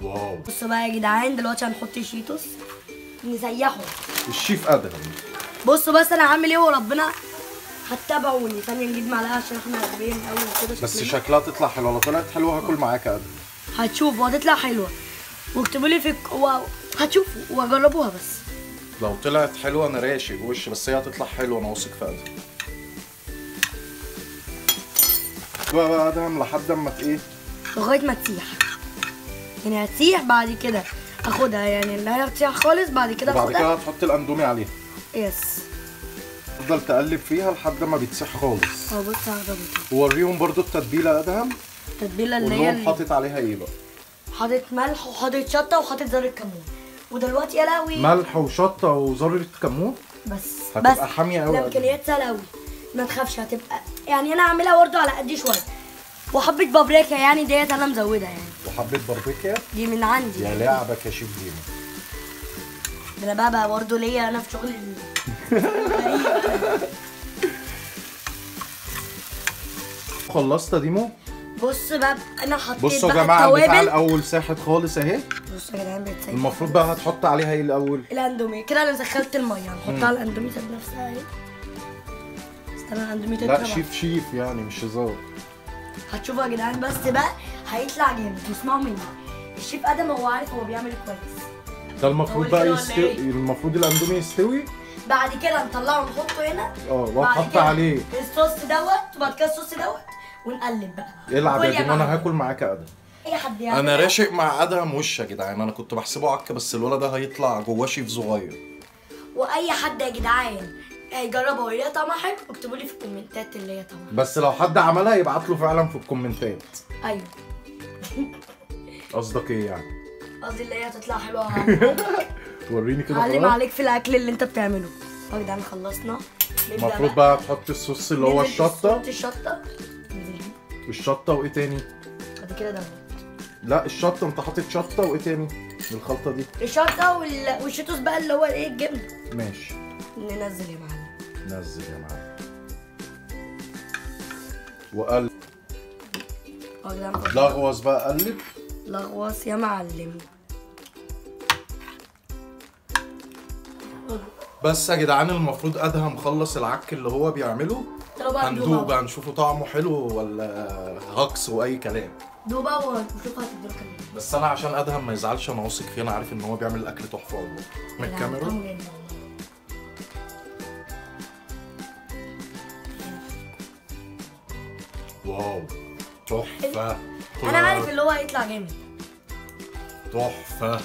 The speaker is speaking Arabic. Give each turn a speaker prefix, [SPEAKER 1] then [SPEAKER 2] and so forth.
[SPEAKER 1] واو.
[SPEAKER 2] بصوا بقى يا جدعان، دلوقتي هنحط الشيتوس نسيحه.
[SPEAKER 1] الشيف ادهم.
[SPEAKER 2] بصوا بس انا هعمل ايه وربنا هتتابعوني. ثانيه نجيب معلقه عشان احنا غبيين قوي كده.
[SPEAKER 1] بس شكلها تطلع حلوه، لو طلعت حلوه هاكل معاك يا ادهم.
[SPEAKER 2] هتشوفوا هتطلع حلوه، واكتبوا لي هتشوفوا وجربوها. بس
[SPEAKER 1] لو طلعت حلوه انا راشق وش، بس هي هتطلع حلوه، انا واثق في ادهم. بقى ادهم لحد اما ايه؟
[SPEAKER 2] لغايه ما تسيح، يعني هتسيح بعد كده اخدها، يعني اللي هي هتسيح خالص بعد كده
[SPEAKER 1] وبعد
[SPEAKER 2] اخدها.
[SPEAKER 1] كده هتحط الاندومي عليها.
[SPEAKER 2] يس.
[SPEAKER 1] تفضل تقلب فيها لحد ما بتسيح خالص.
[SPEAKER 2] اهو بص هاخدها.
[SPEAKER 1] ووريهم برضو التتبيله يا ادهم.
[SPEAKER 2] التتبيله اللي هي
[SPEAKER 1] حاطط عليها ايه بقى؟
[SPEAKER 2] حاطط ملح وحاطط شطه وحاطط ذره كمون. ودلوقتي يا لهوي،
[SPEAKER 1] ملح وشطه وذره كمون.
[SPEAKER 2] بس
[SPEAKER 1] هتبقى حاميه قوي.
[SPEAKER 2] الامكانيات سهله قوي، ما تخافش. هتبقى يعني انا هعملها برضه على قد شويه. وحبه بابريكا يعني ديت انا مزودها يعني.
[SPEAKER 1] وحبه باربيكيا
[SPEAKER 2] دي من عندي
[SPEAKER 1] يا لعبك يا شيف جيمي.
[SPEAKER 2] ده انا بقى برضه ليا انا في شغل
[SPEAKER 1] خلصت يا ديمو؟
[SPEAKER 2] بص بقى انا حطيت
[SPEAKER 1] بصوا يا
[SPEAKER 2] بقى
[SPEAKER 1] جماعه البتاع
[SPEAKER 2] التوابل.
[SPEAKER 1] الاول ساحت خالص اهي.
[SPEAKER 2] بصوا يا جدعان بيتسيح.
[SPEAKER 1] المفروض بقى هتحط عليها ايه الاول؟
[SPEAKER 2] الاندومي. كده انا سخنت الميه، هنحطها على الاندومي ذات نفسها اهي. استنى الاندومي تطلع.
[SPEAKER 1] لا شيف يعني مش هزار.
[SPEAKER 2] هتشوفوا يا جدعان بس بقى هيطلع جامد. واسمعوا مني، الشيف ادم هو عارف هو بيعمل كويس.
[SPEAKER 1] ده المفروض بقى يستوي، المفروض الاندومي يستوي.
[SPEAKER 2] بعد كده نطلعه ونحطه هنا.
[SPEAKER 1] وهتحط عليه
[SPEAKER 2] الصوص دوت، وبعد كده الصوص دوت ونقلب بقى.
[SPEAKER 1] العب يا ديمو، انا هاكل معاك يا ادم.
[SPEAKER 2] اي حد يعني.
[SPEAKER 1] انا راشق مع ادهم وش يا جدعان. انا كنت بحسبه عكه، بس الولد ده هيطلع جواه شيف صغير.
[SPEAKER 2] واي حد يا جدعان يجربها ويلاقي طعمها حلو اكتبوا لي في الكومنتات اللي هي طعمها.
[SPEAKER 1] بس لو حد عملها يبعت له فعلا في الكومنتات.
[SPEAKER 2] ايوه.
[SPEAKER 1] قصدك ايه يعني؟
[SPEAKER 2] قصدي اللي هي تطلع حلوه.
[SPEAKER 1] وريني كده.
[SPEAKER 2] علم عليك في الاكل اللي انت بتعمله. يا جدعان خلصنا.
[SPEAKER 1] المفروض بقى تحط الصوص اللي هو الشطه. الشطه وايه تاني؟
[SPEAKER 2] بعد كده ده.
[SPEAKER 1] لا الشطه، انت حاطط شطه وايه تاني الخلطه دي؟
[SPEAKER 2] الشطه والشيتوس بقى اللي هو ايه الجبنه.
[SPEAKER 1] ماشي.
[SPEAKER 2] ننزل يا معلم.
[SPEAKER 1] نزل يا معلم. وقلب. لغوص بقى، قلب.
[SPEAKER 2] لغوص يا معلم.
[SPEAKER 1] بس يا جدعان المفروض ادهم خلص العك اللي هو بيعمله. هندوق بقى نشوفه طعمه حلو ولا هكس واي كلام.
[SPEAKER 2] دوق بقى ونشوف هتدوق كمان.
[SPEAKER 1] بس انا عشان ادهم ما يزعلش انا واثق فيه، انا عارف ان هو بيعمل الاكل تحفه والله. من الكاميرا. واو تحفه.
[SPEAKER 2] انا عارف اللي هو هيطلع جامد.
[SPEAKER 1] تحفه.